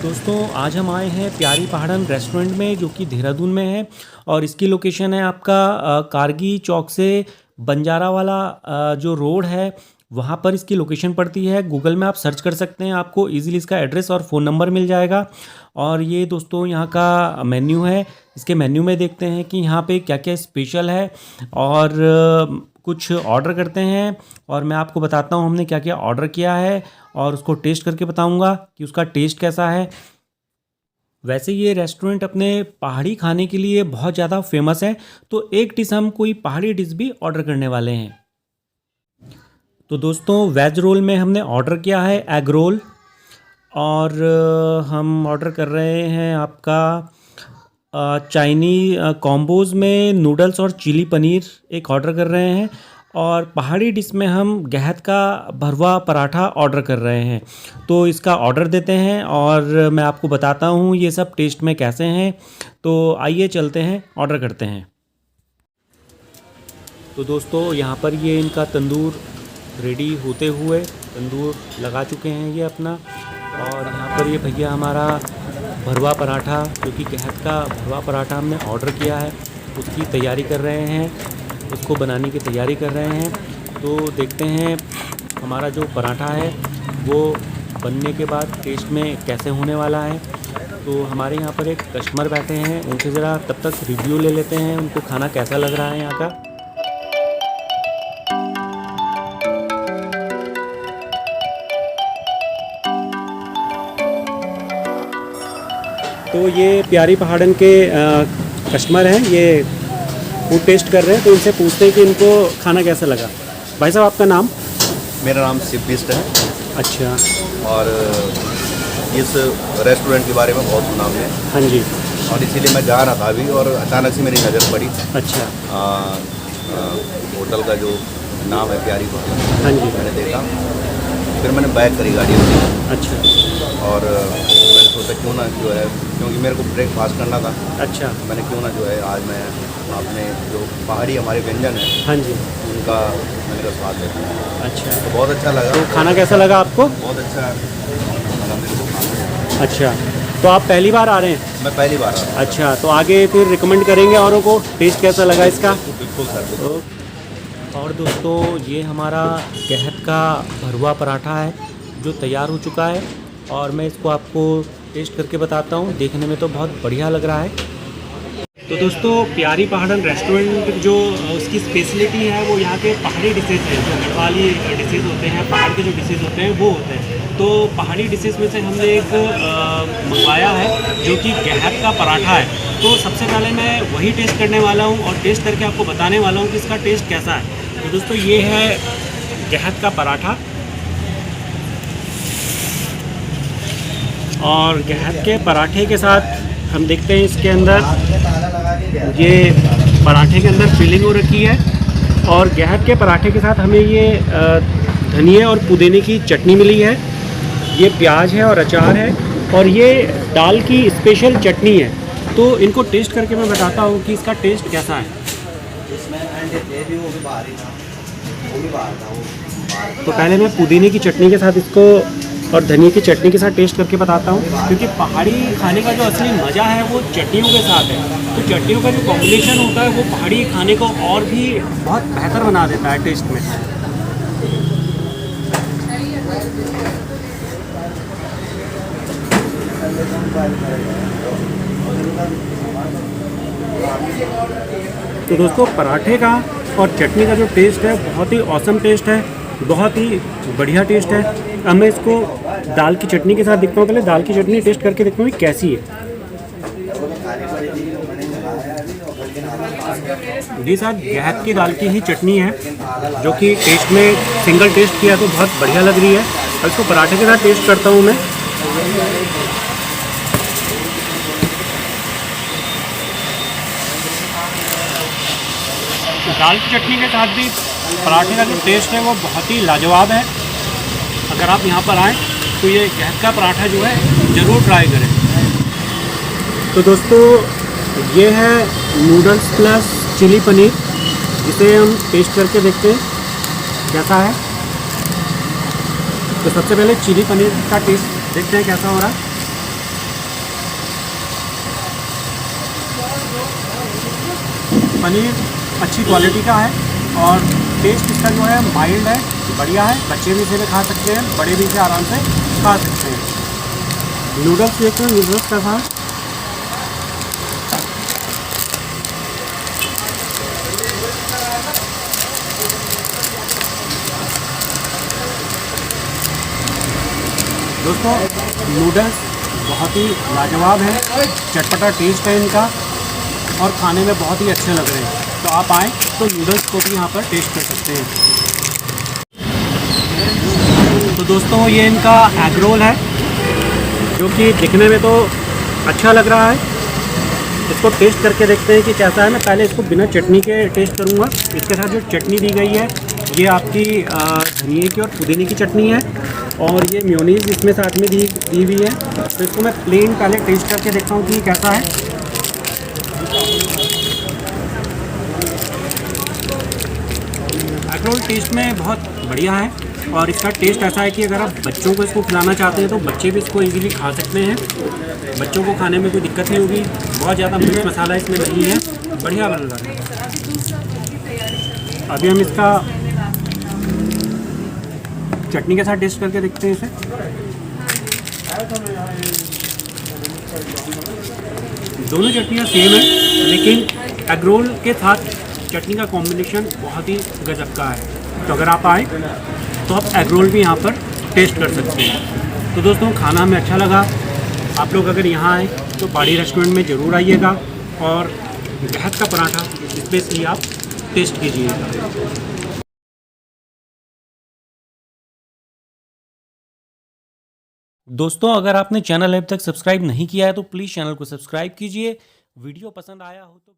दोस्तों आज हम आए हैं प्यारी पहाड़न रेस्टोरेंट में जो कि देहरादून में है। और इसकी लोकेशन है आपका कारगी चौक से बंजारा वाला जो रोड है वहाँ पर इसकी लोकेशन पड़ती है। गूगल में आप सर्च कर सकते हैं, आपको इजीली इसका एड्रेस और फ़ोन नंबर मिल जाएगा। और ये दोस्तों यहाँ का मेन्यू है। इसके मेन्यू में देखते हैं कि यहाँ पे क्या क्या स्पेशल है और कुछ ऑर्डर करते हैं और मैं आपको बताता हूँ हमने क्या क्या ऑर्डर किया है और उसको टेस्ट करके बताऊँगा कि उसका टेस्ट कैसा है। वैसे ये रेस्टोरेंट अपने पहाड़ी खाने के लिए बहुत ज़्यादा फेमस है, तो एक डिश हम कोई पहाड़ी डिश भी ऑर्डर करने वाले हैं। तो दोस्तों वेज रोल में हमने ऑर्डर किया है एग रोल और हम ऑर्डर कर रहे हैं आपका चाइनी कॉम्बोज़ में नूडल्स और चिली पनीर एक ऑर्डर कर रहे हैं। और पहाड़ी डिश में हम गहत का भरवा पराठा ऑर्डर कर रहे हैं। तो इसका ऑर्डर देते हैं और मैं आपको बताता हूँ ये सब टेस्ट में कैसे हैं। तो आइए चलते हैं, ऑर्डर करते हैं। तो दोस्तों यहाँ पर ये इनका तंदूर रेडी होते हुए तंदूर लगा चुके हैं ये अपना। और यहाँ पर ये भैया हमारा भरवा पराठा जो कि गहत का भरवा पराठा हमने ऑर्डर किया है उसकी तैयारी कर रहे हैं, उसको बनाने की तैयारी कर रहे हैं। तो देखते हैं हमारा जो पराठा है वो बनने के बाद टेस्ट में कैसे होने वाला है। तो हमारे यहाँ पर एक कस्टमर बैठे हैं, उनसे ज़रा तब तक रिव्यू ले लेते हैं उनको खाना कैसा लग रहा है यहाँ का। तो ये प्यारी पहाड़न के कस्टमर हैं, ये फूड टेस्ट कर रहे हैं, तो इनसे पूछते हैं कि इनको खाना कैसा लगा। भाई साहब आपका नाम? मेरा नाम शिवबिस्ट है। अच्छा। और इस रेस्टोरेंट के बारे में बहुत सुना हमने। हाँ जी। और इसीलिए मैं जा रहा था अभी और अचानक से मेरी नज़र पड़ी। अच्छा। होटल का जो नाम है प्यारी पहाड़न। हाँ जी। मैंने देखा, फिर मैंने बैक करी गाड़ी अपनी। अच्छा। और मैंने सोचा क्यों ना जो है, क्योंकि मेरे को ब्रेकफास्ट करना था। अच्छा। मैंने क्यों ना जो है आज मैं अपने जो पहाड़ी हमारे व्यंजन हैं हाँ जी उनका मैंने का स्वाद लेता हूँ। अच्छा। तो बहुत अच्छा लगा। तो खाना कैसा लगा आपको? बहुत अच्छा लगा मेरे को खाना। अच्छा, तो आप पहली बार आ रहे हैं? मैं पहली बार आ रहा हूँ। अच्छा, तो आगे फिर रिकमेंड करेंगे औरों को? टेस्ट कैसा लगा इसका? बिल्कुल सर। तो और दोस्तों ये हमारा गहत का भरवा पराठा है जो तैयार हो चुका है और मैं इसको आपको टेस्ट करके बताता हूँ। देखने में तो बहुत बढ़िया लग रहा है। तो दोस्तों प्यारी पहाड़न रेस्टोरेंट जो उसकी स्पेशलिटी है वो यहाँ के पहाड़ी डिशेज़ हैं, जो गढ़वाली डिशेज़ होते हैं, पहाड़ के जो डिशेज़ होते हैं वो होते हैं। तो पहाड़ी डिशेज़ में से हमने एक मंगवाया है जो कि गहत का पराठा है। तो सबसे पहले मैं वही टेस्ट करने वाला हूँ और टेस्ट करके आपको बताने वाला हूँ कि इसका टेस्ट कैसा है। तो दोस्तों ये है गहत का पराठा और गहत के पराठे के साथ हम देखते हैं इसके अंदर ये पराठे के अंदर फिलिंग हो रखी है और गहत के पराठे के साथ हमें ये धनिया और पुदीने की चटनी मिली है, ये प्याज है और अचार है और ये दाल की स्पेशल चटनी है। तो इनको टेस्ट करके मैं बताता हूँ कि इसका टेस्ट कैसा है। तो पहले मैं पुदीने की चटनी के साथ इसको और धनिया की चटनी के साथ टेस्ट करके बताता हूँ, क्योंकि पहाड़ी खाने का जो असली मज़ा है वो चटनियों के साथ है। तो चटनियों का जो कॉम्बिनेशन होता है वो पहाड़ी खाने को और भी बहुत बेहतर बना देता है टेस्ट में। तो दोस्तों पराठे का और चटनी का जो टेस्ट है बहुत ही ऑसम टेस्ट है, बहुत ही बढ़िया टेस्ट है। अब मैं इसको दाल की चटनी के साथ देखता हूँ, पहले दाल की चटनी टेस्ट करके देखता हूँ कैसी है। जी साहब गहत की दाल की ही चटनी है जो कि टेस्ट में सिंगल टेस्ट किया तो बहुत बढ़िया लग रही है। अब इसको पराठे के साथ टेस्ट करता हूँ मैं। दाल की चटनी के साथ भी पराठे का जो टेस्ट है वो बहुत ही लाजवाब है। अगर आप यहाँ पर आएँ तो ये गहत का पराठा जो है ज़रूर ट्राई करें। तो दोस्तों ये है नूडल्स प्लस चिली पनीर, इसे हम टेस्ट करके देखते हैं कैसा है। तो सबसे पहले चिली पनीर का टेस्ट देखते हैं कैसा हो रहा है। पनीर अच्छी क्वालिटी का है और टेस्ट इसका जो है माइल्ड है, बढ़िया है। बच्चे भी इसे खा सकते हैं, बड़े भी इसे आराम से खा सकते हैं। नूडल्स देखते हैं, नूडल्स कैसा है। दोस्तों नूडल्स बहुत ही लाजवाब है, चटपटा टेस्ट है इनका और खाने में बहुत ही अच्छे लग रहे हैं। तो आप आएँ तो नूडल्स को भी यहाँ पर टेस्ट कर सकते हैं। तो दोस्तों ये इनका एग रोल है जो कि दिखने में तो अच्छा लग रहा है। इसको टेस्ट करके देखते हैं कि कैसा है। मैं पहले इसको बिना चटनी के टेस्ट करूँगा। इसके साथ जो चटनी दी गई है ये आपकी धनिए की और पुदीने की चटनी है और ये मेयोनीज़ इसमें साथ में दी हुई है। तो इसको मैं प्लेन पहले टेस्ट करके देखता हूँ कि कैसा है। एग रोल टेस्ट में बहुत बढ़िया है और इसका टेस्ट ऐसा है कि अगर आप बच्चों को इसको खिलाना चाहते हैं तो बच्चे भी इसको इजीली खा सकते हैं। बच्चों को खाने में कोई दिक्कत नहीं होगी। बहुत ज़्यादा मिर्च मसाला इसमें नहीं है, बढ़िया बन रहा है। अभी हम इसका चटनी के साथ टेस्ट करके देखते हैं इसे। दोनों चटनियाँ सेम है लेकिन एग रोल के साथ चटनी का कॉम्बिनेशन बहुत ही गजब का है। तो अगर आप आए तो आप एग रोल भी यहाँ पर टेस्ट कर सकते हैं। तो दोस्तों खाना हमें अच्छा लगा। आप लोग अगर यहाँ आए तो पहाड़ी रेस्टोरेंट में ज़रूर आइएगा और गहत का पराठा स्पेशली आप टेस्ट कीजिएगा। दोस्तों अगर आपने चैनल अभी तक सब्सक्राइब नहीं किया है तो प्लीज़ चैनल को सब्सक्राइब कीजिए। वीडियो पसंद आया हो तो